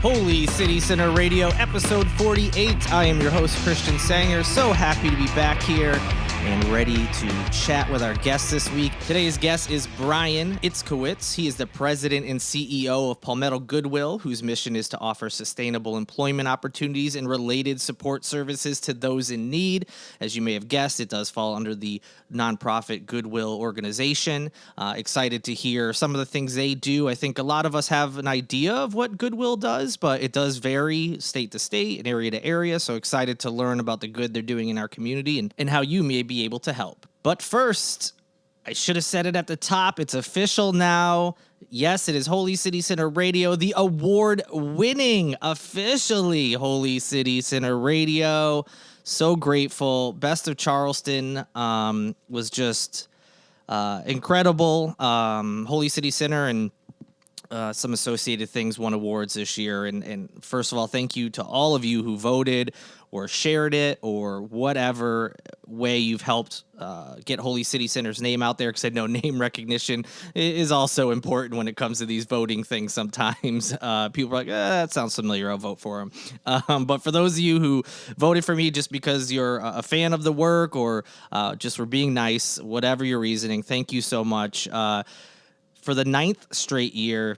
Holy City Center Radio, episode 48. I am your host, Christian Sanger. So happy to be back here and ready to chat with our guest this week. Today's guest is Brian Itzkowitz. He is the president and CEO of Palmetto Goodwill, whose mission is to offer sustainable employment opportunities and related support services to those in need. As you may have guessed, it does fall under the nonprofit Goodwill organization. Excited to hear some of the things they do. I think a lot of us have an idea of what Goodwill does, but it does vary state to state and area to area. So excited to learn about the good they're doing in our community and how you may be able to help. But first, I should have said it at the top. It's official now. Yes, it is Holy City Center Radio, the award-winning, officially Holy City Center Radio. So grateful. Best of Charleston was just incredible. Holy City Center and some associated things won awards this year. And first of all, thank you to all of you who voted or shared it or whatever way you've helped get Holy City Center's name out there, because I know name recognition is also important when it comes to these voting things sometimes. People are like, that sounds familiar, I'll vote for him. But for those of you who voted for me just because you're a fan of the work or just for being nice, whatever your reasoning, thank you so much. For the 9th straight year,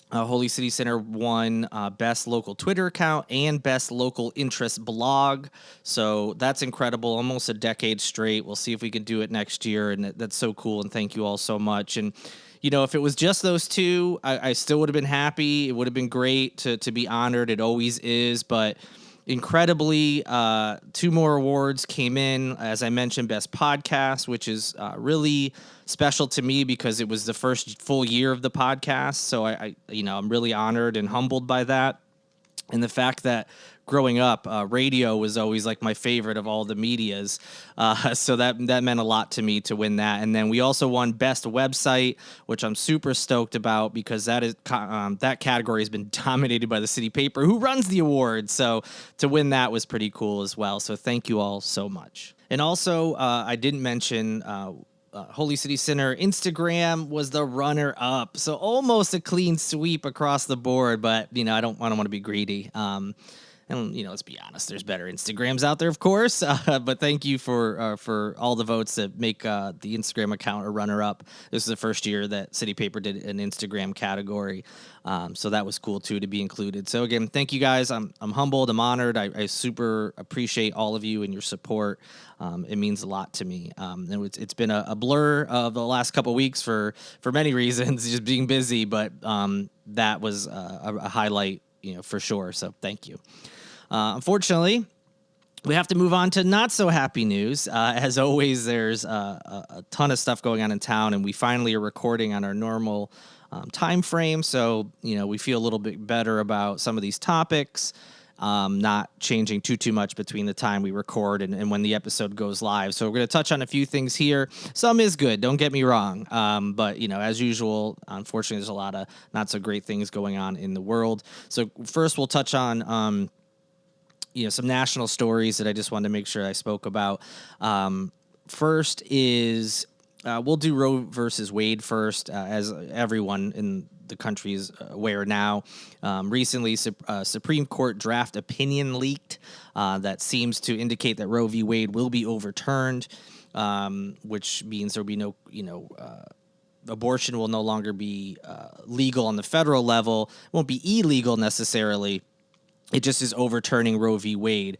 Holy City Center won Best Local Twitter Account and Best Local Interest Blog. So that's incredible. Almost a decade straight. We'll see if we can do it next year. And that's so cool. And thank you all so much. And, you know, if it was just those two, I still would have been happy. It would have been great to be honored. It always is. But incredibly, 2 more awards came in. As I mentioned, Best Podcast, which is really special to me because it was the first full year of the podcast. So I'm really honored and humbled by that. And the fact that growing up, radio was always like my favorite of all the medias. So that meant a lot to me to win that. And then we also won Best Website, which I'm super stoked about because that category has been dominated by the city paper, who runs the award. So to win that was pretty cool as well. So thank you all so much. And also, I didn't mention Holy City Center Instagram was the runner-up, so almost a clean sweep across the board. But I don't want to be greedy. And let's be honest, there's better Instagrams out there, of course. But thank you for all the votes that make the Instagram account a runner-up. This is the first year that City Paper did an Instagram category, so that was cool too to be included. So again, thank you guys. I'm humbled. I'm honored. I super appreciate all of you and your support. It means a lot to me. And it's been a blur of the last couple of weeks for many reasons, just being busy. But that was a highlight, for sure. So thank you. Unfortunately, we have to move on to not so happy news. As always, there's a ton of stuff going on in town, and we finally are recording on our normal time frame. So, we feel a little bit better about some of these topics, not changing too much between the time we record and when the episode goes live. So we're going to touch on a few things here. Some is good, don't get me wrong. But, as usual, unfortunately, there's a lot of not so great things going on in the world. So first we'll touch on some national stories that I just wanted to make sure I spoke about. First is we'll do Roe versus Wade first, as everyone in the country is aware now. Recently, Supreme Court draft opinion leaked that seems to indicate that Roe v. Wade will be overturned, which means there will be no, abortion will no longer be legal on the federal level. It won't be illegal necessarily. It just is overturning Roe v. Wade,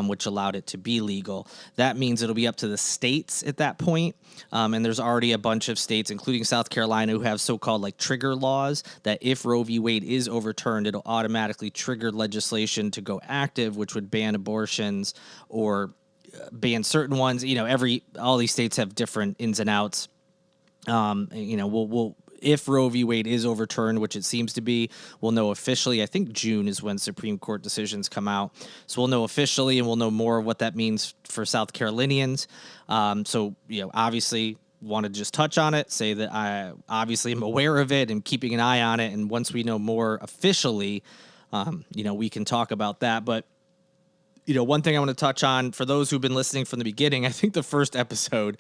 which allowed it to be legal. That means it'll be up to the states at that point. And there's already a bunch of states, including South Carolina, who have so-called trigger laws that if Roe v. Wade is overturned, it'll automatically trigger legislation to go active, which would ban abortions or ban certain ones. All these states have different ins and outs. If Roe v. Wade is overturned, which it seems to be, we'll know officially. I think June is when Supreme Court decisions come out. So we'll know officially, and we'll know more of what that means for South Carolinians. Obviously want to just touch on it, say that I obviously am aware of it and keeping an eye on it. And once we know more officially, we can talk about that. But one thing I want to touch on for those who've been listening from the beginning, I think the first episode,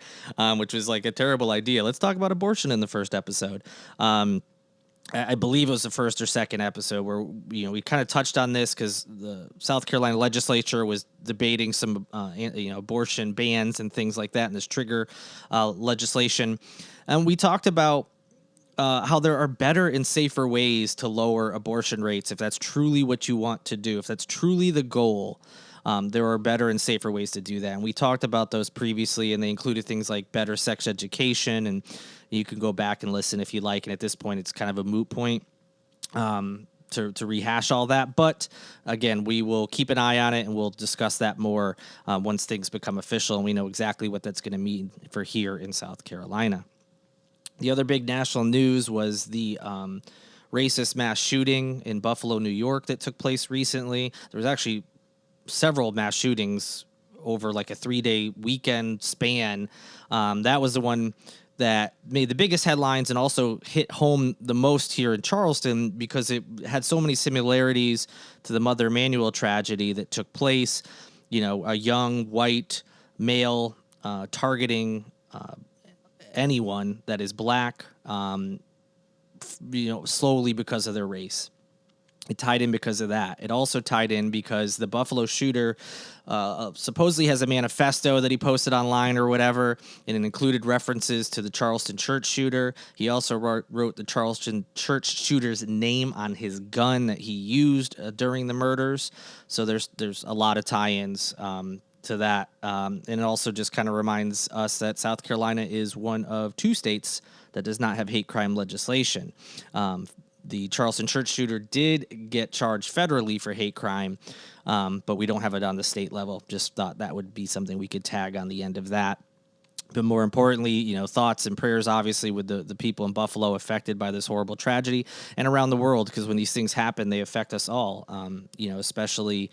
which was a terrible idea. Let's talk about abortion in the first episode. I believe it was the first or second episode where we kind of touched on this because the South Carolina legislature was debating some abortion bans and things like that in this trigger legislation, and we talked about how there are better and safer ways to lower abortion rates if that's truly what you want to do, if that's truly the goal. There are better and safer ways to do that. And we talked about those previously, and they included things like better sex education. And you can go back and listen if you like. And at this point, it's kind of a moot point to rehash all that. But again, we will keep an eye on it, and we'll discuss that more once things become official and we know exactly what that's going to mean for here in South Carolina. The other big national news was the racist mass shooting in Buffalo, New York that took place recently. There was actually several mass shootings over like a 3-day weekend span. That was the one that made the biggest headlines and also hit home the most here in Charleston because it had so many similarities to the Mother Emanuel tragedy that took place. A young white male targeting anyone that is black, slowly because of their race. It tied in because of that. It also tied in because the Buffalo shooter supposedly has a manifesto that he posted online or whatever, and it included references to the Charleston church shooter. He also wrote the Charleston church shooter's name on his gun that he used during the murders. So there's a lot of tie-ins to that. And it also just kind of reminds us that South Carolina is one of 2 states that does not have hate crime legislation. The Charleston church shooter did get charged federally for hate crime, but we don't have it on the state level. Just thought that would be something we could tag on the end of that. But more importantly, thoughts and prayers, obviously, with the people in Buffalo affected by this horrible tragedy and around the world, because when these things happen, they affect us all, especially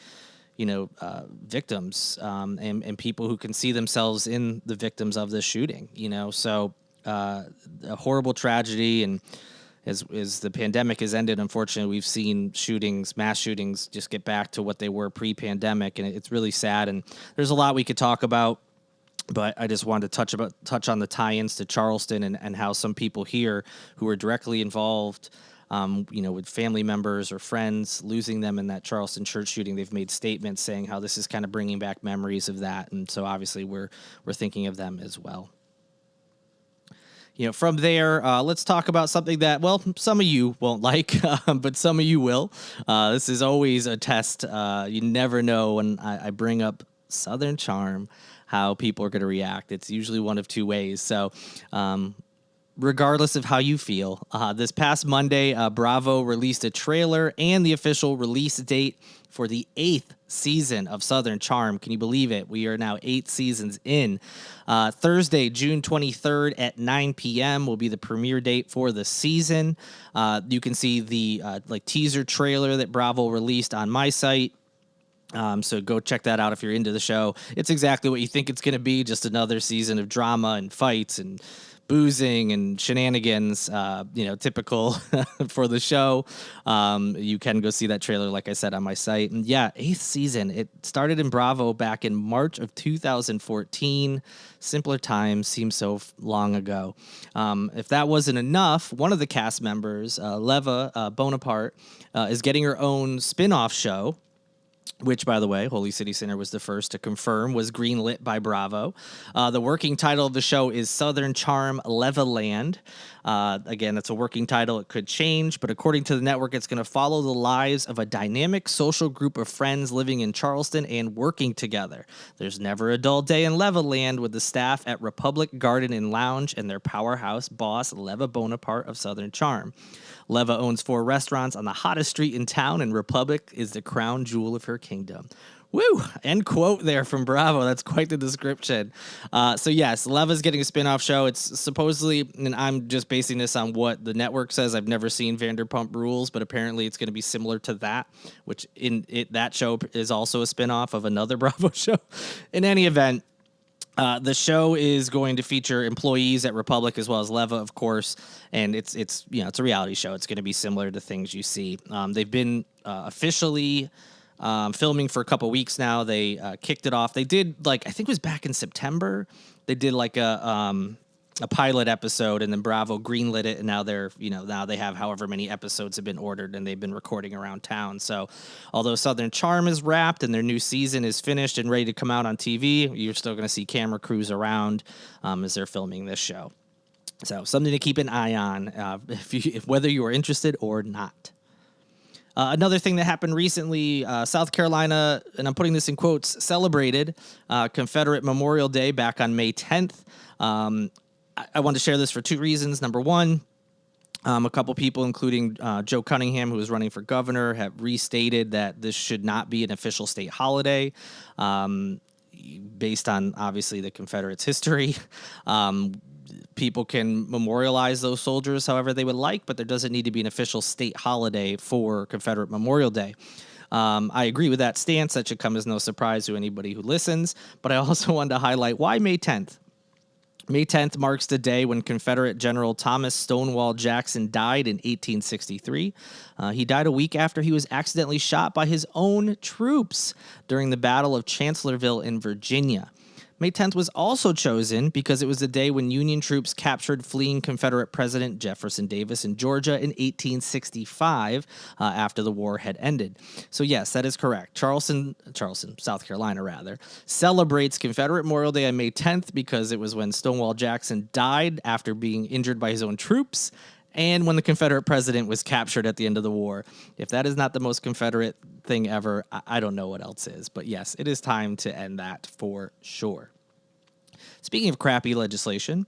victims and people who can see themselves in the victims of this shooting, So a horrible tragedy. And as the pandemic has ended, unfortunately, we've seen mass shootings, just get back to what they were pre-pandemic. And it's really sad. And there's a lot we could talk about. But I just wanted to touch on the tie-ins to Charleston and how some people here who are directly involved with family members or friends, losing them in that Charleston church shooting, they've made statements saying how this is kind of bringing back memories of that. And so obviously we're thinking of them as well. From there, let's talk about something that, some of you won't like, but some of you will. This is always a test. You never know when I bring up Southern Charm, how people are going to react. It's usually one of 2 ways. So, regardless of how you feel, this past Monday, Bravo released a trailer and the official release date for the 8th season of Southern Charm. Can you believe it? We are now 8 seasons in. Thursday, June 23rd at 9 p.m. will be the premiere date for the season. You can see the teaser trailer that Bravo released on my site. So go check that out if you're into the show. It's exactly what you think it's going to be, just another season of drama and fights and boozing and shenanigans, typical for the show. You can go see that trailer, like I said, on my site. And yeah, 8th season. It started in Bravo back in March of 2014. Simpler times, seems so long ago. If that wasn't enough, one of the cast members, Leva Bonaparte, is getting her own spin-off show, which, by the way, Holy City Sinner was the first to confirm, was greenlit by Bravo. The working title of the show is Southern Charm Levaland. Again, it's a working title. It could change, but according to the network, it's going to follow the lives of a dynamic social group of friends living in Charleston and working together. There's never a dull day in Levaland with the staff at Republic Garden and Lounge and their powerhouse boss, Leva Bonaparte of Southern Charm. Leva owns 4 restaurants on the hottest street in town, and Republic is the crown jewel of her kingdom. Woo! End quote there from Bravo. That's quite the description. So yes, Leva's getting a spinoff show. It's supposedly, and I'm just basing this on what the network says. I've never seen Vanderpump Rules, but apparently it's going to be similar to that, which that show is also a spinoff of another Bravo show. In any event, the show is going to feature employees at Republic as well as Leva, of course, and it's a reality show. It's going to be similar to things you see. They've been officially filming for a couple weeks now. They kicked it off. They did I think it was back in September. They did a a pilot episode, and then Bravo greenlit it, and now now they have however many episodes have been ordered, and they've been recording around town. So, although Southern Charm is wrapped and their new season is finished and ready to come out on TV, you're still going to see camera crews around as they're filming this show. So, something to keep an eye on whether you are interested or not. Another thing that happened recently, South Carolina, and I'm putting this in quotes, celebrated Confederate Memorial Day back on May 10th. I wanted to share this for two reasons. Number one, a couple people, including Joe Cunningham, who was running for governor, have restated that this should not be an official state holiday, based on, obviously, the Confederates' history. People can memorialize those soldiers however they would like, but there doesn't need to be an official state holiday for Confederate Memorial Day. I agree with that stance. That should come as no surprise to anybody who listens. But I also wanted to highlight why May 10th. May 10th marks the day when Confederate General Thomas Stonewall Jackson died in 1863. He died a week after he was accidentally shot by his own troops during the Battle of Chancellorsville in Virginia. May 10th was also chosen because it was the day when Union troops captured fleeing Confederate President Jefferson Davis in Georgia in 1865 after the war had ended. So yes, that is correct. Charleston, South Carolina rather, celebrates Confederate Memorial Day on May 10th because it was when Stonewall Jackson died after being injured by his own troops and when the Confederate president was captured at the end of the war. If that is not the most Confederate thing ever, I don't know what else is. But yes, it is time to end that for sure. Speaking of crappy legislation,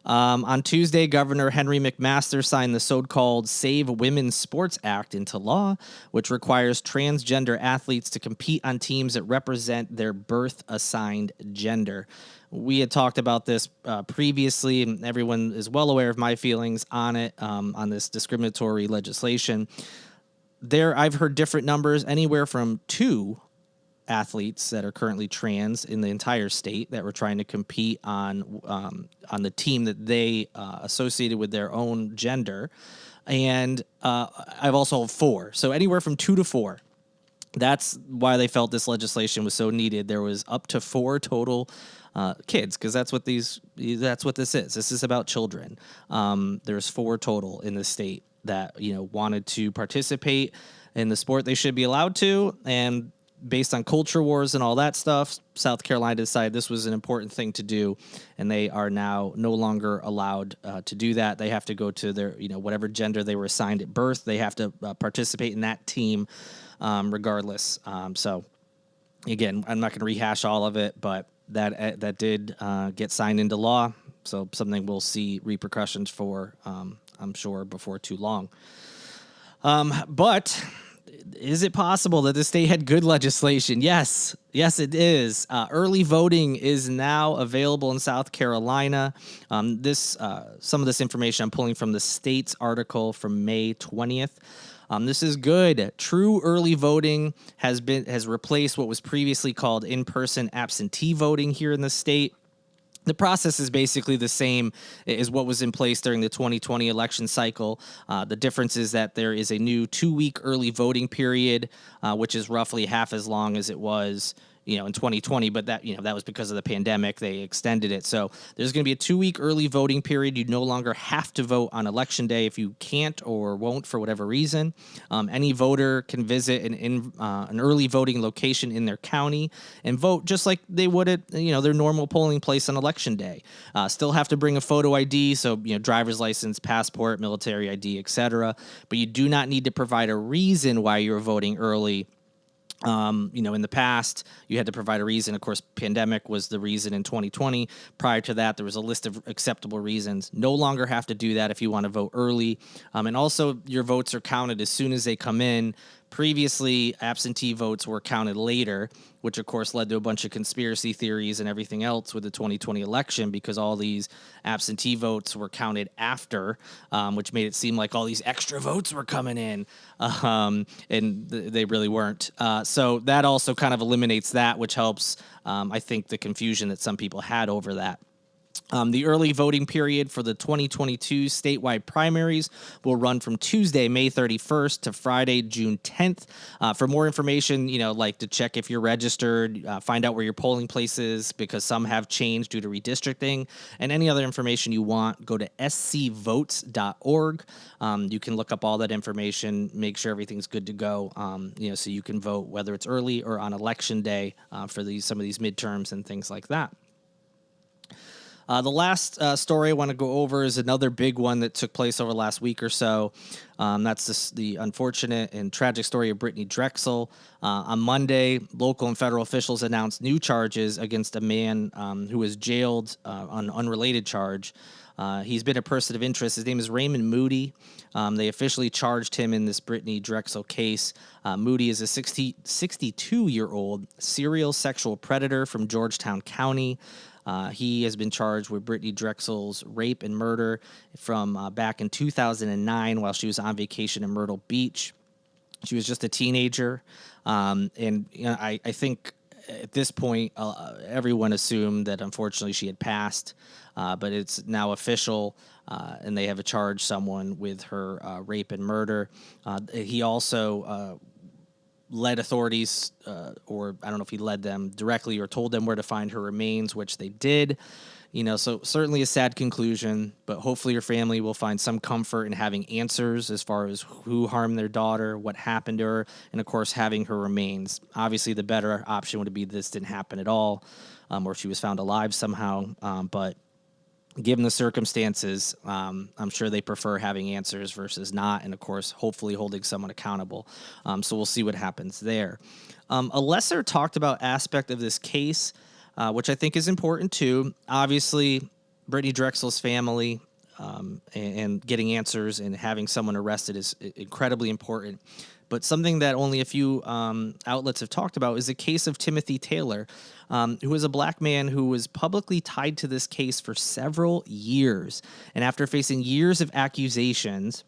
on Tuesday, Governor Henry McMaster signed the so-called Save Women's Sports Act into law, which requires transgender athletes to compete on teams that represent their birth-assigned gender. We had talked about this previously, and everyone is well aware of my feelings on it, on this discriminatory legislation. I've heard different numbers, anywhere from 2 athletes that are currently trans in the entire state that were trying to compete on the team that they associated with their own gender. And I've also 4. So anywhere from 2 to 4. That's why they felt this legislation was so needed. There was up to 4 total kids, because that's what this is. This is about children. There's 4 total in the state that wanted to participate in the sport they should be allowed to, and based on culture wars and all that stuff, South Carolina decided this was an important thing to do, and they are now no longer allowed to do that. They have to go to their, whatever gender they were assigned at birth. They have to participate in that team regardless. So, again, I'm not going to rehash all of it, but that did get signed into law. So something we'll see repercussions for, I'm sure, before too long. But is it possible that the state had good legislation? Yes, it is. Early voting is now available in South Carolina. Some of this information I'm pulling from the state's article from May 20th. This is good. True early voting has replaced what was previously called in-person absentee voting here in the state. The process is basically the same as what was in place during the 2020 election cycle. The difference is that there is a new 2-week early voting period, which is roughly half as long as it was in 2020, but that was because of the pandemic. They extended it. So there's going to be a 2-week early voting period. You no longer have to vote on election day if you can't or won't for whatever reason. Any voter can visit an early voting location in their county and vote just like they would at their normal polling place on election day. Still have to bring a photo ID, so driver's license, passport, military ID, etc. But you do not need to provide a reason why you're voting early. In the past, you had to provide a reason. Of course, pandemic was the reason in 2020. Prior to that, there was a list of acceptable reasons. No longer have to do that if you want to vote early. And also, your votes are counted as soon as they come in. Previously, absentee votes were counted later, which, of course, led to a bunch of conspiracy theories and everything else with the 2020 election, because all these absentee votes were counted after, which made it seem like all these extra votes were coming in, and they really weren't. So that also kind of eliminates that, which helps, I think, the confusion that some people had over that. The early voting period for the 2022 statewide primaries will run from Tuesday, May 31st to Friday, June 10th. For more information, like to check if you're registered, find out where your polling place is, because some have changed due to redistricting, and any other information you want, go to scvotes.org. You can look up all that information, make sure everything's good to go, so you can vote, whether it's early or on election day for some of these midterms and things like that. The last story I want to go over is another big one that took place over the last week or so. That's the unfortunate and tragic story of Brittanee Drexel. On Monday, local and federal officials announced new charges against a man who was jailed on an unrelated charge. He's been a person of interest. His name is Raymond Moody. They officially charged him in this Brittanee Drexel case. Moody is a 62-year-old serial sexual predator from Georgetown County. He has been charged with Brittanee Drexel's rape and murder from back in 2009 while she was on vacation in Myrtle Beach. She was just a teenager. I think at this point, everyone assumed that unfortunately she had passed, but it's now official, and they have charged someone with her rape and murder. He also led authorities, or I don't know if he led them directly or told them where to find her remains, which they did. So certainly a sad conclusion, but hopefully your family will find some comfort in having answers as far as who harmed their daughter, what happened to her, and of course having her remains. Obviously the better option would be this didn't happen at all, or she was found alive somehow, but given the circumstances, I'm sure they prefer having answers versus not, and of course, hopefully holding someone accountable. So we'll see what happens there. A lesser talked about aspect of this case, which I think is important too. Obviously, Brittanee Drexel's family and getting answers and having someone arrested is incredibly important. But something that only a few outlets have talked about is the case of Timothy Taylor, who was a black man who was publicly tied to this case for several years. And after facing years of accusations,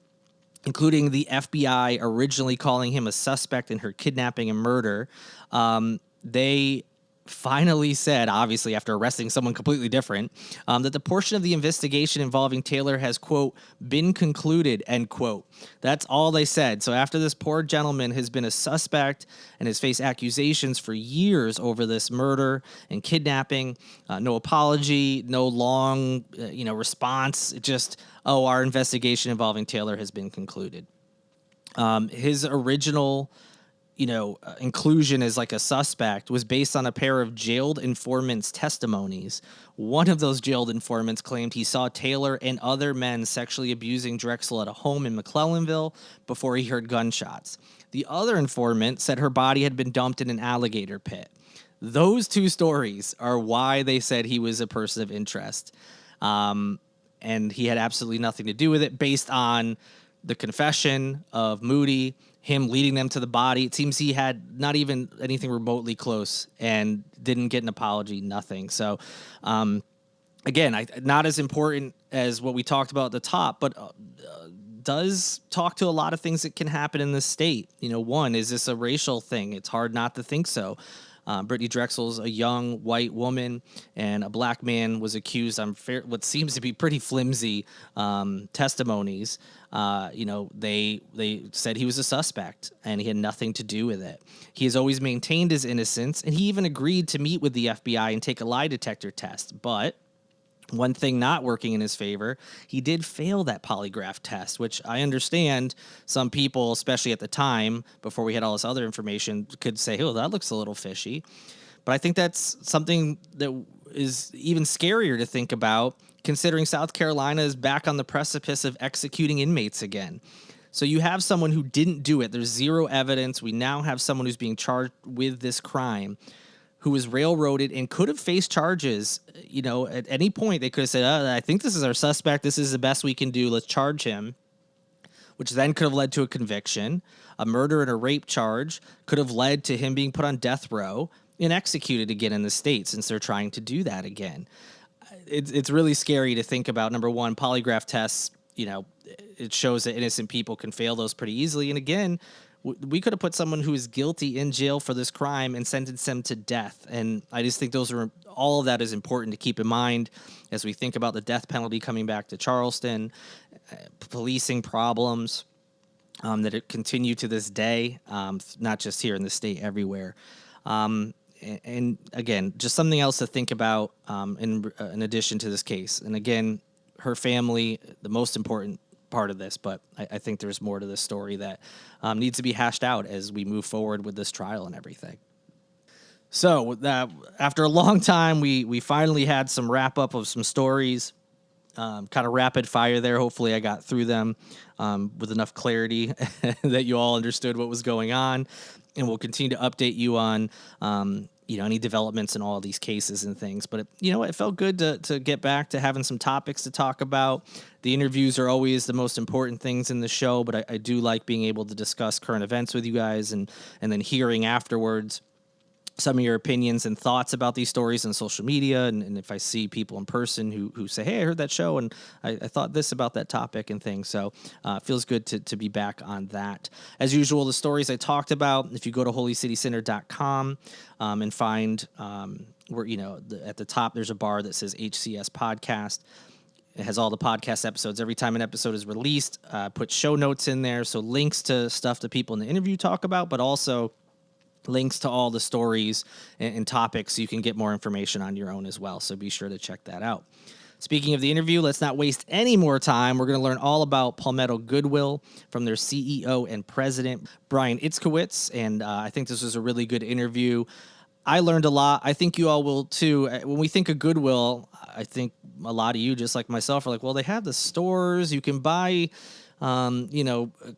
including the FBI originally calling him a suspect in her kidnapping and murder, they finally said, obviously after arresting someone completely different, that the portion of the investigation involving Taylor has, quote, been concluded, end quote. That's all they said. So after this poor gentleman has been a suspect and has faced accusations for years over this murder and kidnapping, no apology, no long, response, just, our investigation involving Taylor has been concluded. His original inclusion as like a suspect was based on a pair of jailed informants' testimonies. One of those jailed informants claimed he saw Taylor and other men sexually abusing Drexel at a home in McClellanville before he heard gunshots. The other informant said her body had been dumped in an alligator pit. Those two stories are why they said he was a person of interest. And he had absolutely nothing to do with it based on the confession of Moody, him leading them to the body. It seems he had not even anything remotely close and didn't get an apology, nothing. So, again, not as important as what we talked about at the top, but does talk to a lot of things that can happen in this state. One, is this a racial thing? It's hard not to think so. Brittanee Drexel's a young white woman, and a black man was accused on what seems to be pretty flimsy testimonies. They said he was a suspect, and he had nothing to do with it. He has always maintained his innocence, and he even agreed to meet with the FBI and take a lie detector test. But one thing not working in his favor, he did fail that polygraph test, which I understand some people, especially at the time, before we had all this other information, could say, oh, that looks a little fishy. But I think that's something that is even scarier to think about, considering South Carolina is back on the precipice of executing inmates again. So you have someone who didn't do it. There's zero evidence. We now have someone who's being charged with this crime, who was railroaded and could have faced charges. At any point they could have said, I think this is our suspect. This is the best we can do. Let's charge him, which then could have led to a conviction. A murder and a rape charge could have led to him being put on death row and executed again in the state, since they're trying to do that again. It's really scary to think about. Number one, polygraph tests, it shows that innocent people can fail those pretty easily. And again, we could have put someone who is guilty in jail for this crime and sentenced them to death. And I just think all of that is important to keep in mind as we think about the death penalty coming back to Charleston, policing problems that it continue to this day, not just here in the state, everywhere. And again, just something else to think about in addition to this case. And again, her family, the most important part of this, but I think there's more to this story that needs to be hashed out as we move forward with this trial and everything. So after a long time, we finally had some wrap up of some stories, kind of rapid fire there. Hopefully I got through them with enough clarity that you all understood what was going on. And we'll continue to update you on, any developments in all these cases and things. But, it felt good to get back to having some topics to talk about. The interviews are always the most important things in the show, but I do like being able to discuss current events with you guys and then hearing afterwards some of your opinions and thoughts about these stories on social media. And if I see people in person who say, hey, I heard that show and I thought this about that topic and things. So it feels good to be back on that. As usual, the stories I talked about, if you go to holycitycenter.com and find where, at the top, there's a bar that says HCS podcast. It has all the podcast episodes. Every time an episode is released, put show notes in there. So links to stuff that people in the interview talk about, but also links to all the stories and topics so you can get more information on your own as well. So be sure to check that out. Speaking of the interview, let's not waste any more time. We're going to learn all about Palmetto Goodwill from their CEO and president, Brian Itzkowitz. And I think this was a really good interview. I learned a lot. I think you all will too. When we think of Goodwill, I think a lot of you, just like myself, are like, well, they have the stores. You can buy,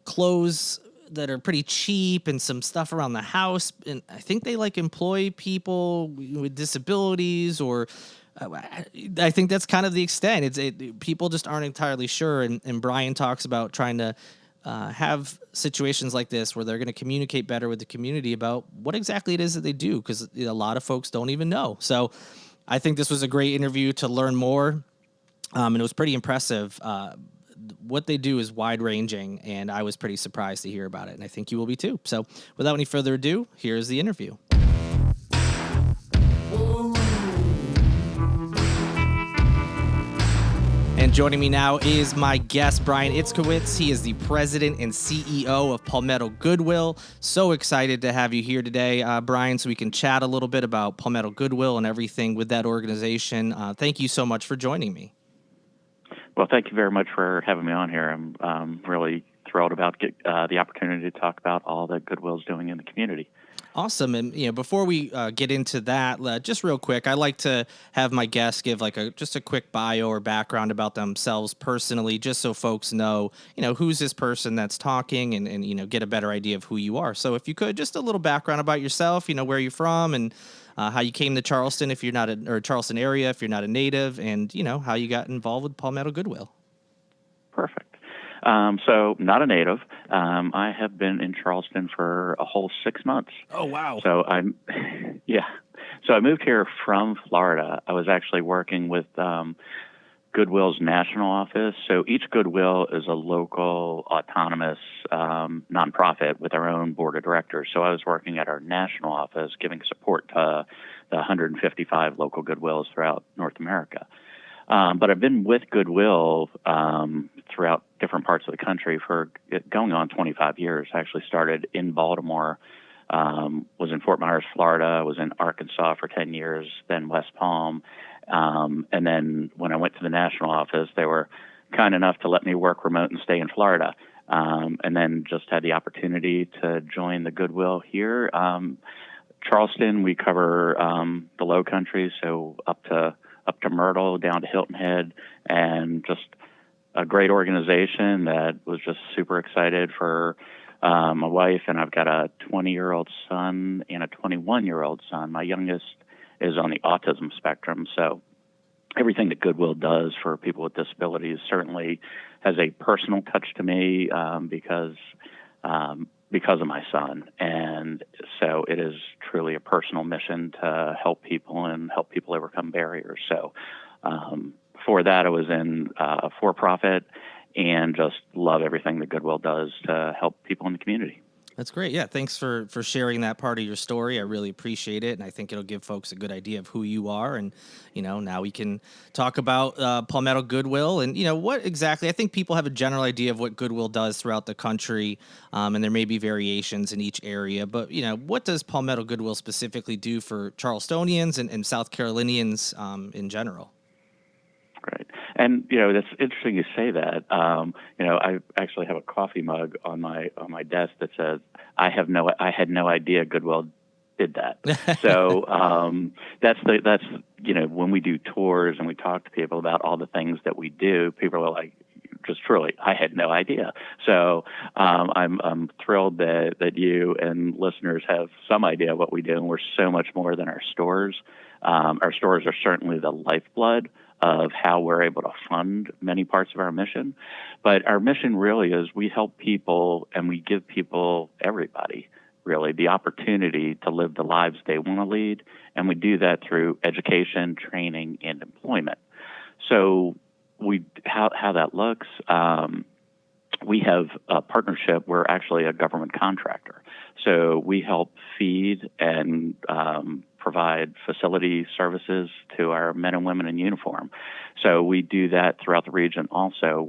clothes that are pretty cheap and some stuff around the house. And I think they employ people with disabilities, or I think that's kind of the extent. People just aren't entirely sure. And Brian talks about trying to have situations like this where they're going to communicate better with the community about what exactly it is that they do, because a lot of folks don't even know. So I think this was a great interview to learn more. And it was pretty impressive. What they do is wide-ranging, and I was pretty surprised to hear about it, and I think you will be too. So without any further ado, here's the interview. And joining me now is my guest, Brian Itzkowitz. He is the president and CEO of Palmetto Goodwill. So excited to have you here today, Brian, so we can chat a little bit about Palmetto Goodwill and everything with that organization. Thank you so much for joining me. Well, thank you very much for having me on here. I'm really thrilled about the opportunity to talk about all that Goodwill's doing in the community. Awesome. And, before we get into that, just real quick, I like to have my guests give just a quick bio or background about themselves personally, just so folks know, who's this person that's talking and get a better idea of who you are. So if you could, just a little background about yourself, where you're from and how you came to Charleston if you're not or Charleston area if you're not a native, and how you got involved with Palmetto Goodwill. Perfect. So not a native. I have been in Charleston for a whole 6 months. Oh, wow. So So I moved here from Florida. I was actually working with Goodwill's national office. So each Goodwill is a local autonomous nonprofit with our own board of directors. So I was working at our national office giving support to the 155 local Goodwills throughout North America. But I've been with Goodwill throughout different parts of the country for going on 25 years. I actually started in Baltimore, was in Fort Myers, Florida, was in Arkansas for 10 years, then West Palm. And then when I went to the national office, they were kind enough to let me work remote and stay in Florida. And then just had the opportunity to join the Goodwill here. Charleston, we cover the Low Country, so up to Myrtle, down to Hilton Head, and just a great organization that was just super excited for my wife. And I've got a 20-year-old son and a 21-year-old son. My youngest is on the autism spectrum, so everything that Goodwill does for people with disabilities certainly has a personal touch to me because of my son. And so it is truly a personal mission to help people and help people overcome barriers. So before that, I was in for-profit and just love everything that Goodwill does to help people in the community. That's great. Yeah, thanks for sharing that part of your story. I really appreciate it, and I think it'll give folks a good idea of who you are. And now we can talk about Palmetto Goodwill, and what exactly. I think people have a general idea of what Goodwill does throughout the country, and there may be variations in each area. But what does Palmetto Goodwill specifically do for Charlestonians and South Carolinians in general? Right. And that's interesting you say that. I actually have a coffee mug on my desk that says I had no idea Goodwill did that. So that's when we do tours and we talk to people about all the things that we do, people are like, just truly, I had no idea. So I'm thrilled that you and listeners have some idea of what we do, and we're so much more than our stores. Our stores are certainly the lifeblood of how we're able to fund many parts of our mission. But our mission really is we help people and we give people, everybody, really, the opportunity to live the lives they want to lead. And we do that through education, training, and employment. So how that looks, we have a partnership. We're actually a government contractor. So we help feed and provide facility services to our men and women in uniform. So we do that throughout the region also.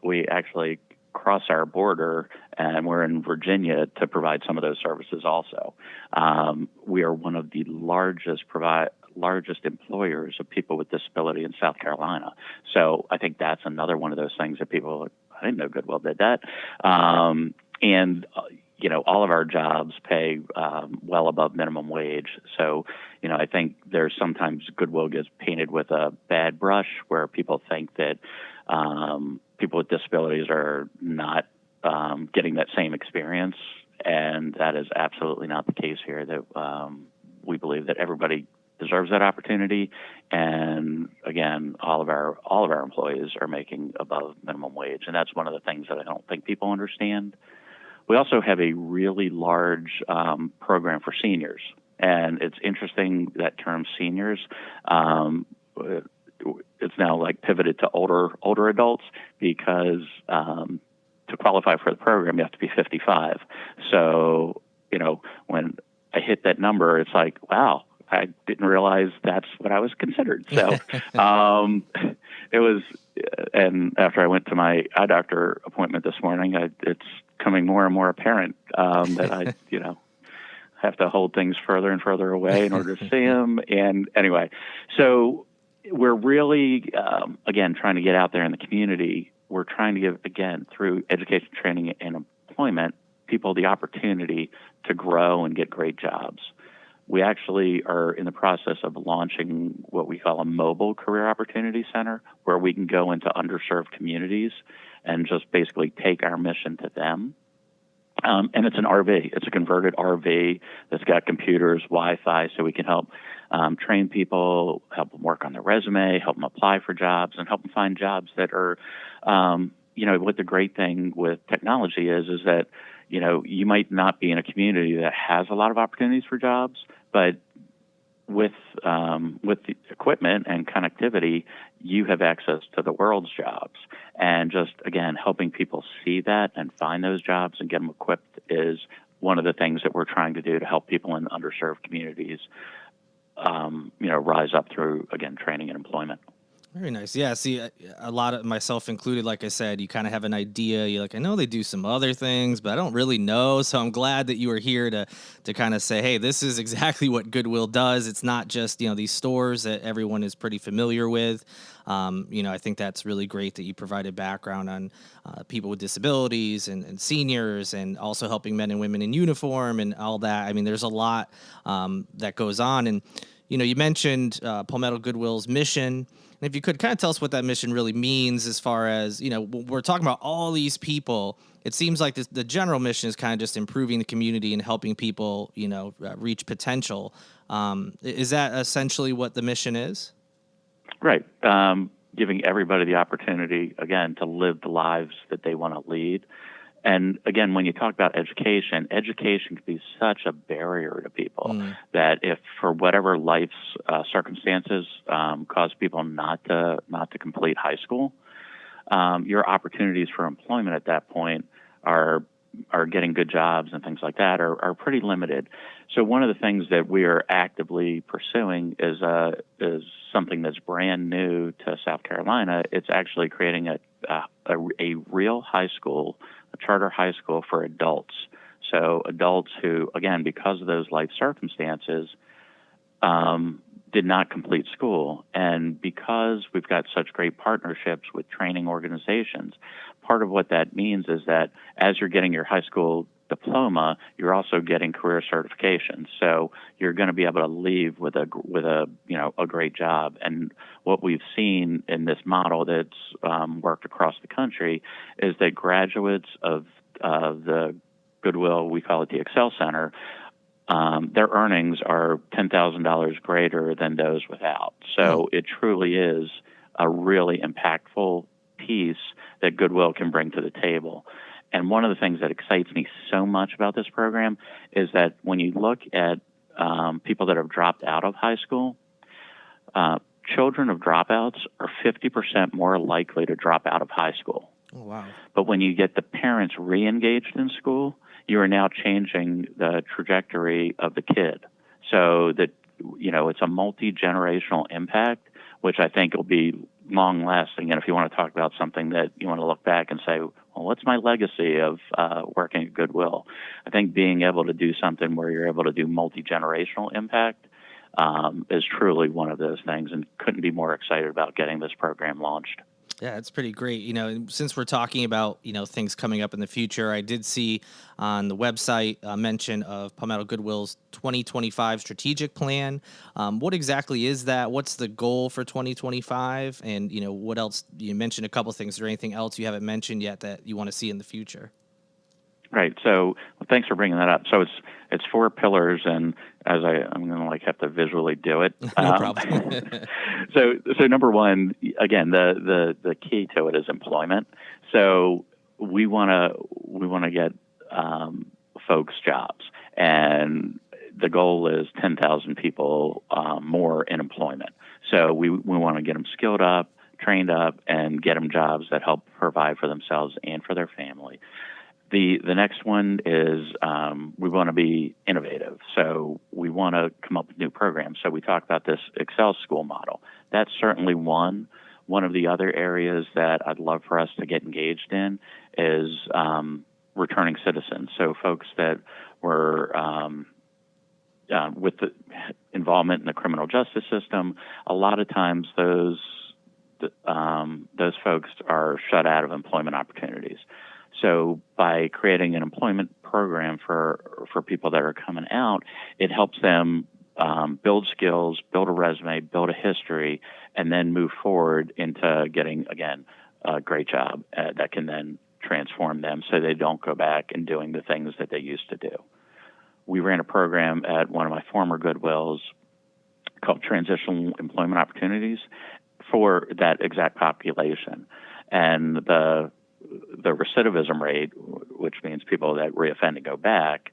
We actually cross our border, and we're in Virginia to provide some of those services also. We are one of the largest employers of people with disability in South Carolina. So I think that's another one of those things that people, I didn't know Goodwill did that. All of our jobs pay well above minimum wage. So, I think there's sometimes Goodwill gets painted with a bad brush where people think that people with disabilities are not getting that same experience. And that is absolutely not the case here. That we believe that everybody deserves that opportunity. And again, all of our employees are making above minimum wage. And that's one of the things that I don't think people understand. We also have a really large program for seniors, and it's interesting that term seniors. It's now like pivoted to older adults because to qualify for the program you have to be 55. So when I hit that number, it's like, wow, I didn't realize that's what I was considered. So it was, and after I went to my eye doctor appointment this morning, it's coming more and more apparent that I, have to hold things further and further away in order to see them. And anyway, so we're really, again, trying to get out there in the community. We're trying to give, again, through education, training, and employment, people the opportunity to grow and get great jobs. We actually are in the process of launching what we call a mobile career opportunity center, where we can go into underserved communities and just basically take our mission to them. And it's an RV. It's a converted RV that's got computers, Wi-Fi, so we can help train people, help them work on their resume, help them apply for jobs, and help them find jobs that are, what the great thing with technology is that, you might not be in a community that has a lot of opportunities for jobs, but with the equipment and connectivity, you have access to the world's jobs. And just, again, helping people see that and find those jobs and get them equipped is one of the things that we're trying to do to help people in underserved communities, rise up through, again, training and employment. Very nice. Yeah. See, a lot of myself included, like I said, you kind of have an idea. You're like, I know they do some other things, but I don't really know. So I'm glad that you were here to kind of say, hey, this is exactly what Goodwill does. It's not just, these stores that everyone is pretty familiar with. I think that's really great that you provided background on people with disabilities and seniors, and also helping men and women in uniform and all that. I mean, there's a lot that goes on. And, you mentioned Palmetto Goodwill's mission. And if you could kind of tell us what that mission really means, as far as, we're talking about all these people, it seems like the general mission is kind of just improving the community and helping people, reach potential. Is that essentially what the mission is? Right. Giving everybody the opportunity, again, to live the lives that they want to lead. And again, when you talk about education can be such a barrier to people that if for whatever life's circumstances cause people not to complete high school, your opportunities for employment at that point are are getting good jobs and things like that are pretty limited. So one of the things that we are actively pursuing is something that's brand new to South Carolina. It's actually creating a real high school, a charter high school for adults. So adults who, again, because of those life circumstances, did not complete school. And because we've got such great partnerships with training organizations, part of what that means is that as you're getting your high school diploma, you're also getting career certifications. So you're going to be able to leave with a great job. And what we've seen in this model that's worked across the country is that graduates of the Goodwill, we call it the Excel Center, their earnings are $10,000 greater than those without. So it truly is a really impactful piece that Goodwill can bring to the table. And one of the things that excites me so much about this program is that when you look at people that have dropped out of high school, children of dropouts are 50% more likely to drop out of high school. Oh, wow. But when you get the parents re-engaged in school, you are now changing the trajectory of the kid. So that, it's a multi-generational impact, which I think will be long-lasting. And if you want to talk about something that you want to look back and say, well, what's my legacy of working at Goodwill? I think being able to do something where you're able to do multi-generational impact is truly one of those things, and couldn't be more excited about getting this program launched. Yeah, it's pretty great. Since we're talking about, things coming up in the future, I did see on the website a mention of Palmetto Goodwill's 2025 strategic plan. What exactly is that? What's the goal for 2025? And, what else? You mentioned a couple things. Is there anything else you haven't mentioned yet that you want to see in the future? Right. So thanks for bringing that up. So it's 4 pillars, and as I'm going to have to visually do it. No problem. So number one, again, the key to it is employment. So we want to get folks jobs, and the goal is 10,000 people more in employment. So we want to get them skilled up, trained up, and get them jobs that help provide for themselves and for their family. The next one is we want to be innovative. So we want to come up with new programs. So we talked about this Excel school model. That's certainly one. One of the other areas that I'd love for us to get engaged in is returning citizens. So folks that were with the involvement in the criminal justice system, a lot of times those folks are shut out of employment opportunities. So by creating an employment program for people that are coming out, it helps them build skills, build a resume, build a history, and then move forward into getting, again, a great job that can then transform them so they don't go back and doing the things that they used to do. We ran a program at one of my former Goodwills called Transitional Employment Opportunities for that exact population. And the recidivism rate, which means people that reoffend and go back,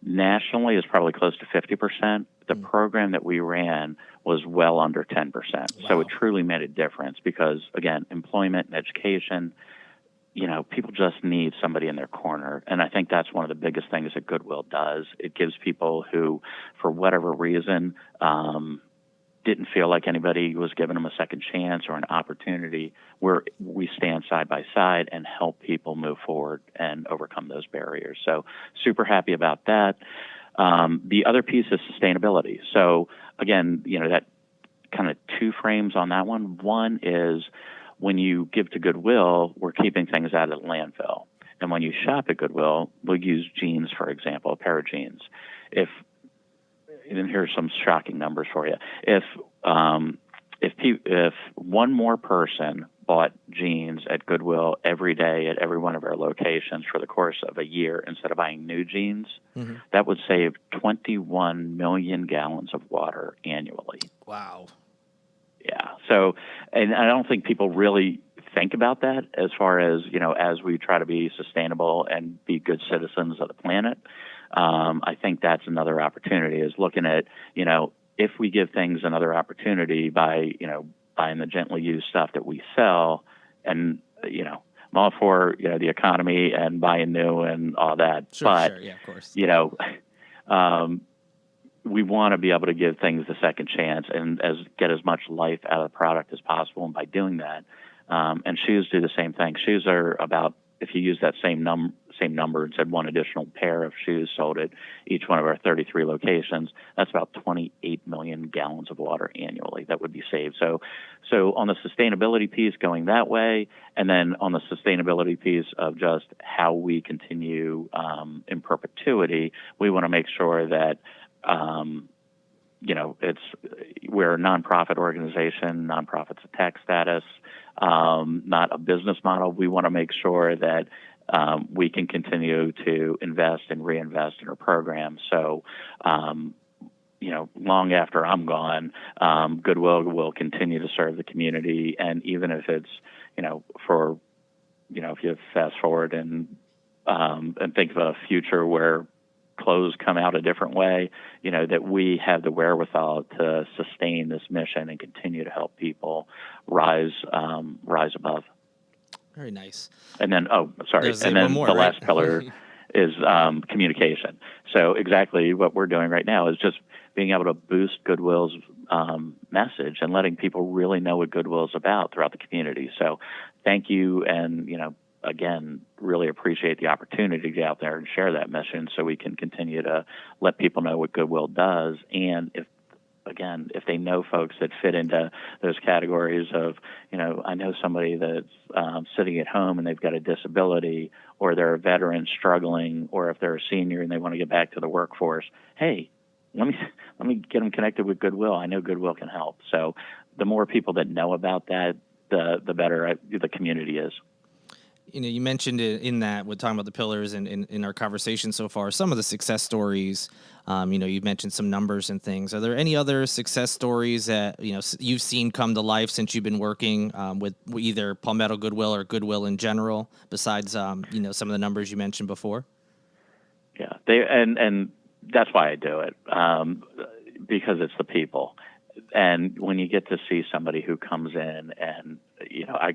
nationally is probably close to 50%. The program that we ran was well under 10%. Wow. So it truly made a difference because, again, employment and education, people just need somebody in their corner. And I think that's one of the biggest things that Goodwill does. It gives people who, for whatever reason, didn't feel like anybody was giving them a second chance or an opportunity, where we stand side by side and help people move forward and overcome those barriers. So super happy about that. The other piece is sustainability. So again, that kind of 2 frames on that one. One is when you give to Goodwill, we're keeping things out of the landfill. And when you shop at Goodwill, we'll use jeans, for example, a pair of jeans. And here's some shocking numbers for you. If one more person bought jeans at Goodwill every day at every one of our locations for the course of a year instead of buying new jeans, that would save 21 million gallons of water annually. Wow. Yeah. So, and I don't think people really think about that as far as, as we try to be sustainable and be good citizens of the planet. I think that's another opportunity, is looking at, if we give things another opportunity by, buying the gently used stuff that we sell, and, I'm all for, the economy and buying new and all that. Sure. Yeah, of course. We want to be able to give things a second chance and get as much life out of the product as possible. And by doing that, and shoes do the same thing. Shoes are about, if you use that same number and said one additional pair of shoes sold at each one of our 33 locations, that's about 28 million gallons of water annually that would be saved. So on the sustainability piece, going that way, and then on the sustainability piece of just how we continue in perpetuity, we want to make sure that we're a nonprofit organization. Nonprofit's a tax status, not a business model. We want to make sure that we can continue to invest and reinvest in our program. So, long after I'm gone, Goodwill will continue to serve the community. And even if it's, if you fast forward and think of a future where clothes come out a different way, that we have the wherewithal to sustain this mission and continue to help people rise above. Very nice. And then, the last pillar is communication. So exactly what we're doing right now is just being able to boost Goodwill's message and letting people really know what Goodwill is about throughout the community. So thank you, and, again, really appreciate the opportunity to get out there and share that mission so we can continue to let people know what Goodwill does. And if they know folks that fit into those categories of, I know somebody that's sitting at home and they've got a disability, or they're a veteran struggling, or if they're a senior and they want to get back to the workforce, hey, let me get them connected with Goodwill. I know Goodwill can help. So the more people that know about that, the better the community is. You mentioned it in that, we're talking about the pillars and in our conversation so far, some of the success stories. You mentioned some numbers and things. Are there any other success stories that, you've seen come to life since you've been working with either Palmetto Goodwill or Goodwill in general, besides, some of the numbers you mentioned before? Yeah, and that's why I do it, because it's the people. And when you get to see somebody who comes in, and I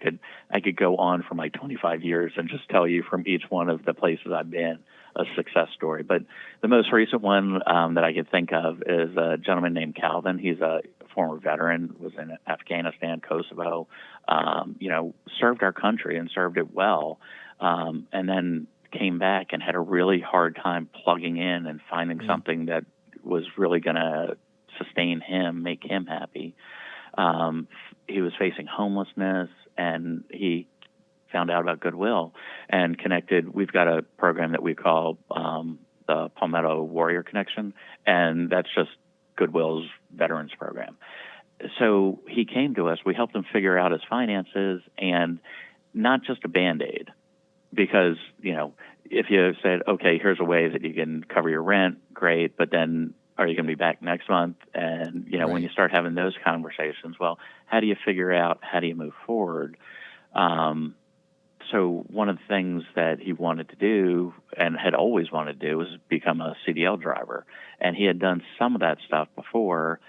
could go on for my 25 years and just tell you from each one of the places I've been a success story. But the most recent one that I can think of is a gentleman named Calvin. He's a former veteran, was in Afghanistan, Kosovo, served our country and served it well, and then came back and had a really hard time plugging in and finding something that was really going to sustain him, make him happy. He was facing homelessness, and he found out about Goodwill and connected. We've got a program that we call the Palmetto Warrior Connection, and that's just Goodwill's veterans program. So he came to us. We helped him figure out his finances, and not just a Band-Aid, because, if you said, okay, here's a way that you can cover your rent, great, but then are you going to be back next month? And, Right. When you start having those conversations, well, how do you figure out, how do you move forward? So one of the things that he wanted to do and had always wanted to do was become a CDL driver. And he had done some of that stuff before,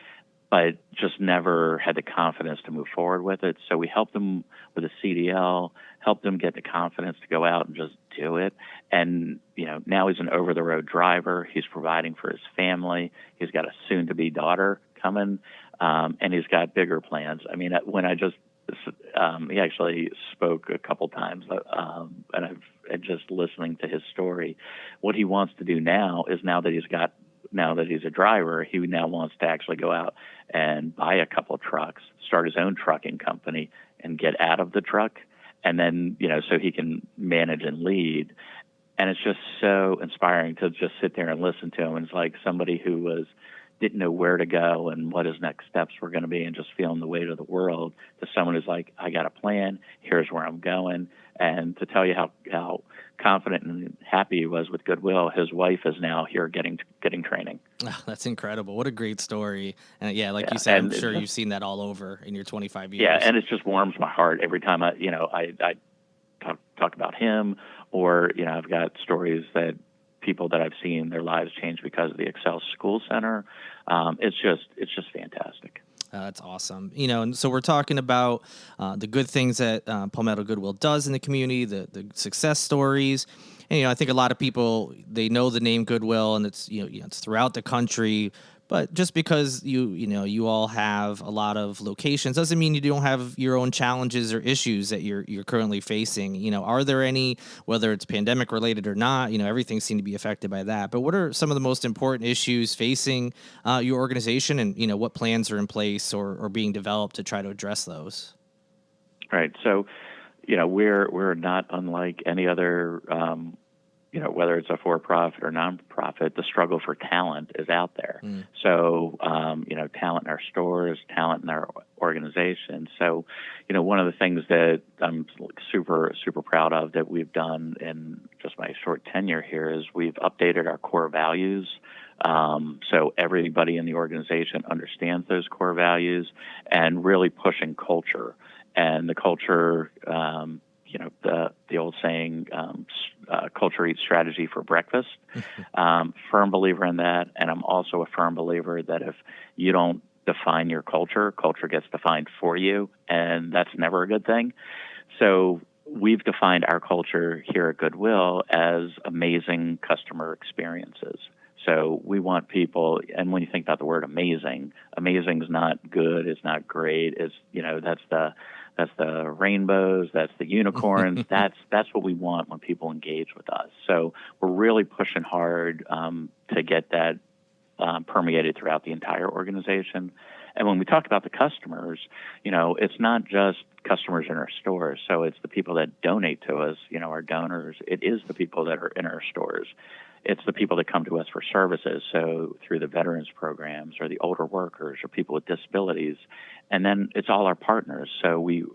but just never had the confidence to move forward with it. So we helped him with a CDL, helped him get the confidence to go out and just do it. And, now he's an over-the-road driver. He's providing for his family. He's got a soon-to-be daughter coming, and he's got bigger plans. I mean, he actually spoke a couple times, and I've just listening to his story. What he wants to do now is now that he's a driver, he now wants to actually go out and buy a couple trucks, start his own trucking company, and get out of the truck, and then, so he can manage and lead. And it's just so inspiring to just sit there and listen to him. And it's like somebody who didn't know where to go and what his next steps were going to be, and just feeling the weight of the world, to someone who's like, I got a plan, here's where I'm going. And to tell you how confident and happy he was with Goodwill, his wife is now here getting training. Oh, that's incredible. What a great story. And you said, I'm sure you've seen that all over in your 25 years. Yeah, and it just warms my heart every time I talk about him, or, I've got stories that people that I've seen their lives change because of the Excel School Center. It's just fantastic. That's awesome. And so we're talking about the good things that Palmetto Goodwill does in the community, the success stories. And, I think a lot of people, they know the name Goodwill, and it's, it's throughout the country. But just because you all have a lot of locations doesn't mean you don't have your own challenges or issues that you're currently facing. Are there any, whether it's pandemic related or not, everything seemed to be affected by that. But what are some of the most important issues facing your organization, and, what plans are in place or being developed to try to address those? Right. So, we're not unlike any other, whether it's a for-profit or non-profit, the struggle for talent is out there. So, talent in our stores, talent in our organization. So, one of the things that I'm super, super proud of that we've done in just my short tenure here is we've updated our core values. So everybody in the organization understands those core values and really pushing culture. And the culture, the old saying, culture eats strategy for breakfast. Firm believer in that. And I'm also a firm believer that if you don't define your culture, culture gets defined for you. And that's never a good thing. So we've defined our culture here at Goodwill as amazing customer experiences. So we want people, and when you think about the word amazing is not good, it's not great, it's, that's the rainbows, that's the unicorns, that's what we want when people engage with us. So we're really pushing hard to get that permeated throughout the entire organization. And when we talk about the customers, it's not just customers in our stores. So it's the people that donate to us, our donors. It is the people that are in our stores. It's the people that come to us for services, so through the veterans programs or the older workers or people with disabilities. And then it's all our partners. So we,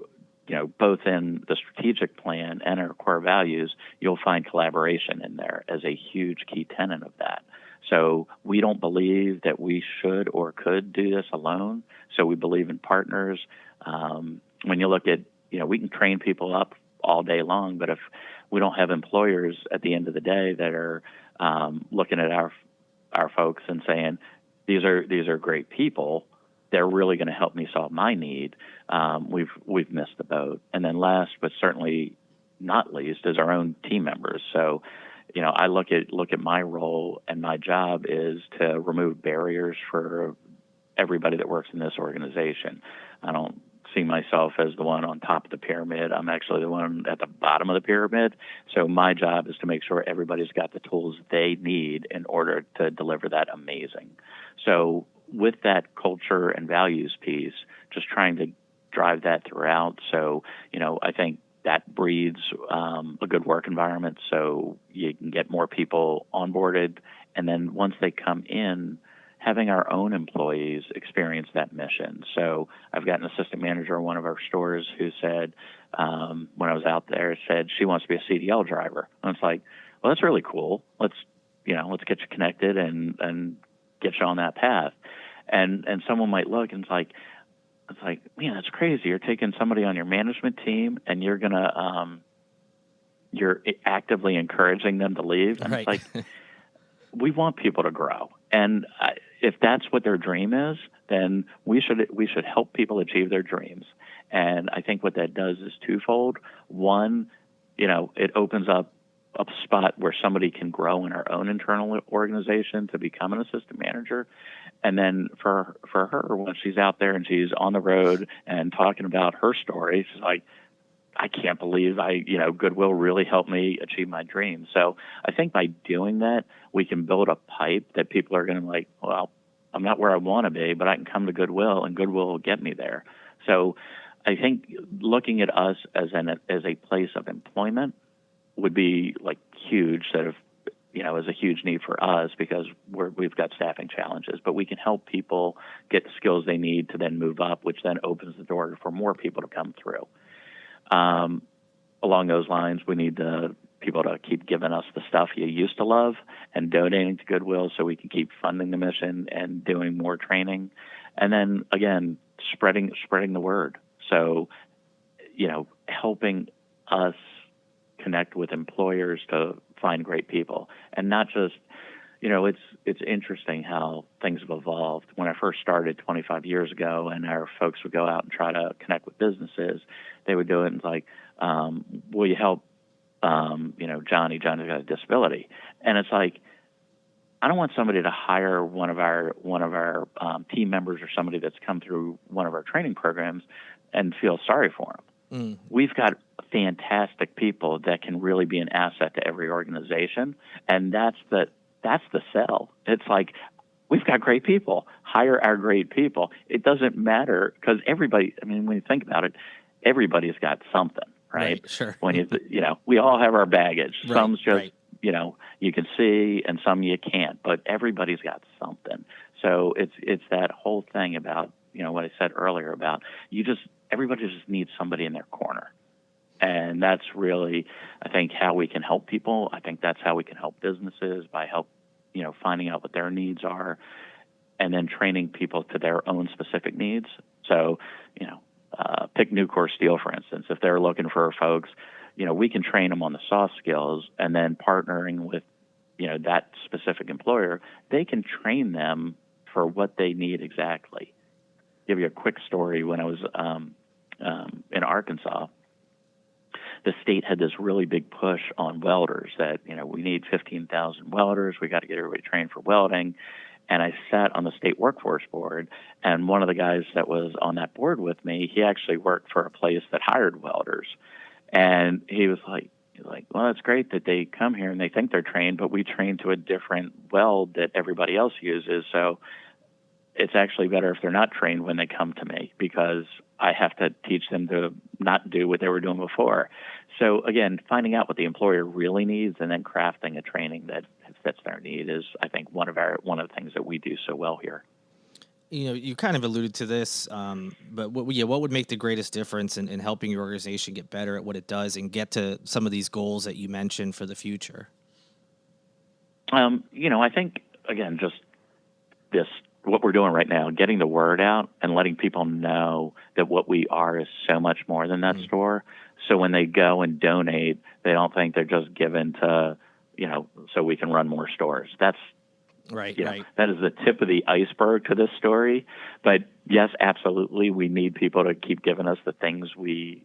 both in the strategic plan and our core values, you'll find collaboration in there as a huge key tenet of that. So we don't believe that we should or could do this alone. So we believe in partners. When you look at, we can train people up all day long, but if we don't have employers at the end of the day that are looking at our folks and saying, these are great people, they're really going to help me solve my need, we've missed the boat. And then last but certainly not least is our own team members. So, I look at my role, and my job is to remove barriers for everybody that works in this organization. I don't see myself as the one on top of the pyramid. I'm actually the one at the bottom of the pyramid. So my job is to make sure everybody's got the tools they need in order to deliver that amazing. So with that culture and values piece, just trying to drive that throughout. So, I think that breeds a good work environment, so you can get more people onboarded. And then once they come in, having our own employees experience that mission. So I've got an assistant manager in one of our stores who said, when I was out there, said she wants to be a CDL driver. And it's like, well, that's really cool. Let's get you connected and get you on that path. And someone might look and it's like, man, that's crazy. You're taking somebody on your management team and you're actively encouraging them to leave. And Right. It's like, we want people to grow. And if that's what their dream is, then we should help people achieve their dreams. And I think what that does is twofold. One, it opens up a spot where somebody can grow in our own internal organization to become an assistant manager. And then for her, when she's out there and she's on the road and talking about her story, she's like, I can't believe Goodwill really helped me achieve my dream. So I think by doing that, we can build a pipe that people are going to like, well, I'm not where I want to be, but I can come to Goodwill and Goodwill will get me there. So I think looking at us as a place of employment would be like huge, that is a huge need for us because we've got staffing challenges, but we can help people get the skills they need to then move up, which then opens the door for more people to come through. Along those lines, we need people to keep giving us the stuff you used to love and donating to Goodwill so we can keep funding the mission and doing more training. And then, again, spreading the word. So, helping us connect with employers to find great people and not just, it's interesting how things have evolved. When I first started 25 years ago, and our folks would go out and try to connect with businesses, they would do it and like, will you help, Johnny's got a disability, and it's like, I don't want somebody to hire one of our team members or somebody that's come through one of our training programs and feel sorry for them. We've got fantastic people that can really be an asset to every organization, and that's the sell. It's like, we've got great people. Hire our great people. It doesn't matter, because everybody, I mean, when you think about it, everybody's got something, right? Sure. When we all have our baggage. Right, Some's just, right. You can see, and some you can't, but everybody's got something. So it's that whole thing about, what I said earlier about everybody just needs somebody in their corner. And that's really, I think, how we can help people. I think that's how we can help businesses, by finding out what their needs are, and then training people to their own specific needs. So, pick Nucor Steel, for instance. If they're looking for folks, we can train them on the soft skills, and then partnering with, that specific employer, they can train them for what they need exactly. Give you a quick story. When I was in Arkansas, the state had this really big push on welders that, we need 15,000 welders. We got to get everybody trained for welding. And I sat on the state workforce board, and one of the guys that was on that board with me, he actually worked for a place that hired welders. And he was like, well, it's great that they come here and they think they're trained, but we train to a different weld that everybody else uses. So it's actually better if they're not trained when they come to me, because I have to teach them to not do what they were doing before. So again, finding out what the employer really needs and then crafting a training that fits their need is, I think, one of the things that we do so well here. You kind of alluded to this, but what would make the greatest difference in helping your organization get better at what it does and get to some of these goals that you mentioned for the future? I think, again, just what we're doing right now, getting the word out and letting people know that what we are is so much more than that store. So when they go and donate, they don't think they're just given to, so we can run more stores. That's right. That is the tip of the iceberg to this story. But yes, absolutely, we need people to keep giving us the things you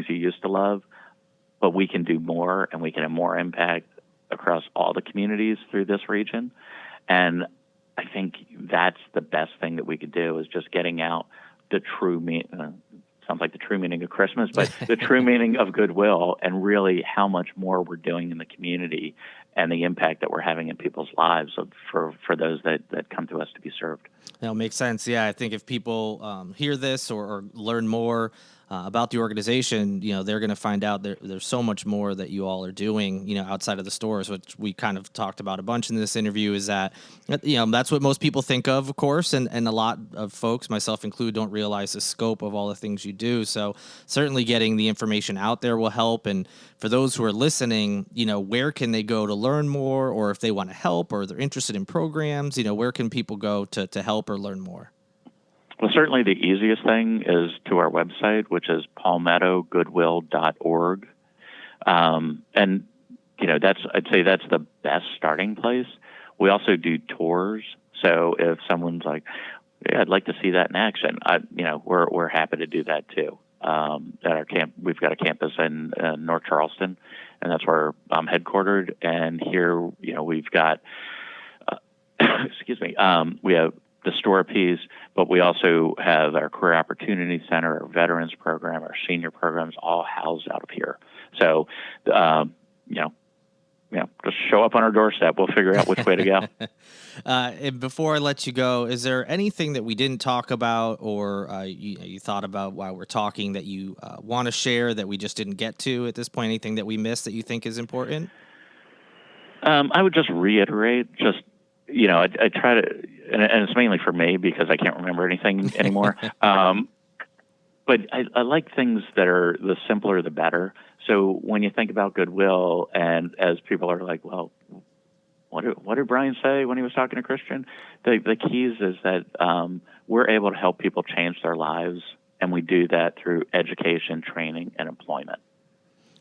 used to love, but we can do more, and we can have more impact across all the communities through this region. And I think that's the best thing that we could do, is just getting out the true sounds like the true meaning of Christmas, but the true meaning of Goodwill, and really how much more we're doing in the community and the impact that we're having in people's lives for those that come to us to be served. That makes sense. Yeah, I think if people hear this or learn more about the organization, they're going to find out there's so much more that you all are doing, outside of the stores, which we kind of talked about a bunch in this interview, is that, that's what most people think of course, and a lot of folks, myself included, don't realize the scope of all the things you do. So certainly getting the information out there will help. And for those who are listening, where can they go to learn more, or if they want to help or they're interested in programs, where can people go to help or learn more? Well, certainly the easiest thing is to our website, which is palmettogoodwill.org. And, I'd say that's the best starting place. We also do tours. So if someone's like, yeah, I'd like to see that in action, we're happy to do that too. At our camp, we've got a campus in North Charleston, and that's where I'm headquartered. And here, we've got, we have the store piece, but we also have our Career Opportunity Center, our Veterans Program, our senior programs, all housed out of here. So, just show up on our doorstep. We'll figure out which way to go. And before I let you go, is there anything that we didn't talk about, or you thought about while we're talking, that you want to share that we just didn't get to at this point? Anything that we missed that you think is important? I would just reiterate, I try to, and it's mainly for me because I can't remember anything anymore. But I like things that are the simpler, the better. So when you think about Goodwill, and as people are like, well, what did Brian say when he was talking to Christian? The keys is that we're able to help people change their lives, and we do that through education, training, and employment.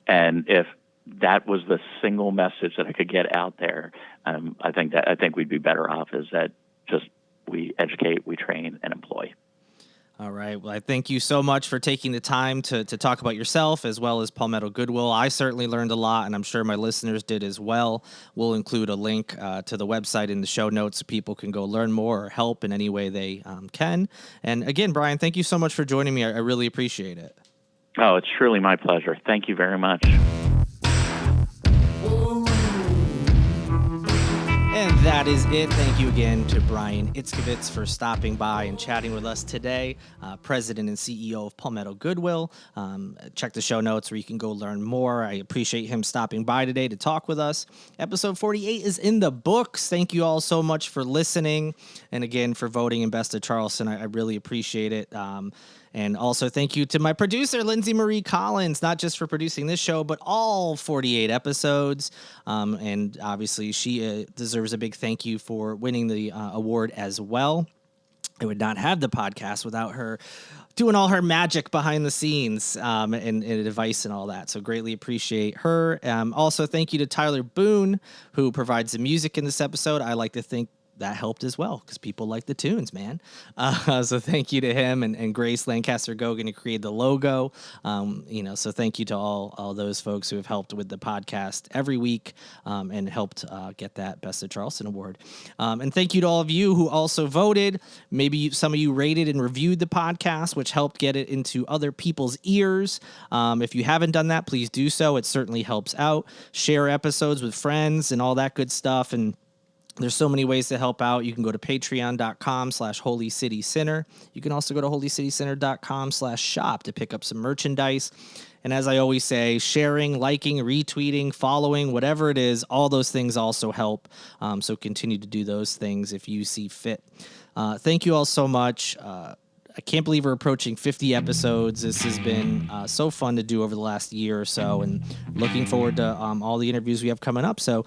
And if that was the single message that I could get out there. I think we'd be better off is that just we educate, we train, and employ. All right. Well, I thank you so much for taking the time to talk about yourself as well as Palmetto Goodwill. I certainly learned a lot, and I'm sure my listeners did as well. We'll include a link to the website in the show notes so people can go learn more or help in any way they can. And again, Brian, thank you so much for joining me. I really appreciate it. Oh, it's truly my pleasure. Thank you very much. And that is it. Thank you again to Brian Itzkowitz for stopping by and chatting with us today, President and CEO of Palmetto Goodwill. Check the show notes where you can go learn more. I appreciate him stopping by today to talk with us. Episode 48 is in the books. Thank you all so much for listening. And again, for voting in Best of Charleston. I really appreciate it. And also thank you to my producer, Lindsay Marie Collins, not just for producing this show, but all 48 episodes. And obviously she deserves a big thank you for winning the award as well. I would not have the podcast without her doing all her magic behind the scenes and advice and all that. So greatly appreciate her. Also, thank you to Tyler Boone, who provides the music in this episode. I like to think that helped as well because people like the tunes, man. So thank you to him and Grace Lancaster-Gogan who created the logo. So thank you to all those folks who have helped with the podcast every week and helped get that Best of Charleston award. And thank you to all of you who also voted. Maybe some of you rated and reviewed the podcast, which helped get it into other people's ears. If you haven't done that, please do so. It certainly helps out. Share episodes with friends and all that good stuff. And there's so many ways to help out. You can go to patreon.com/Holy City Center. You can also go to holycitycenter.com/shop to pick up some merchandise. And as I always say, sharing, liking, retweeting, following, whatever it is, all those things also help. So continue to do those things if you see fit. Thank you all so much. I can't believe we're approaching 50 episodes. This has been so fun to do over the last year or so, and looking forward to all the interviews we have coming up. So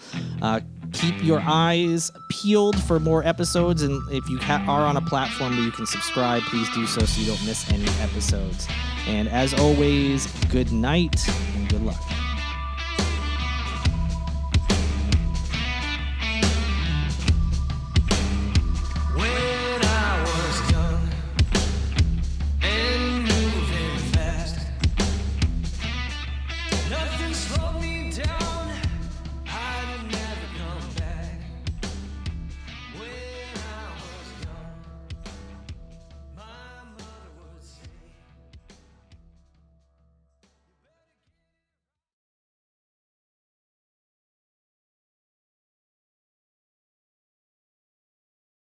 keep your eyes peeled for more episodes, and if you are on a platform where you can subscribe, please do so you don't miss any episodes. And as always, good night and good luck.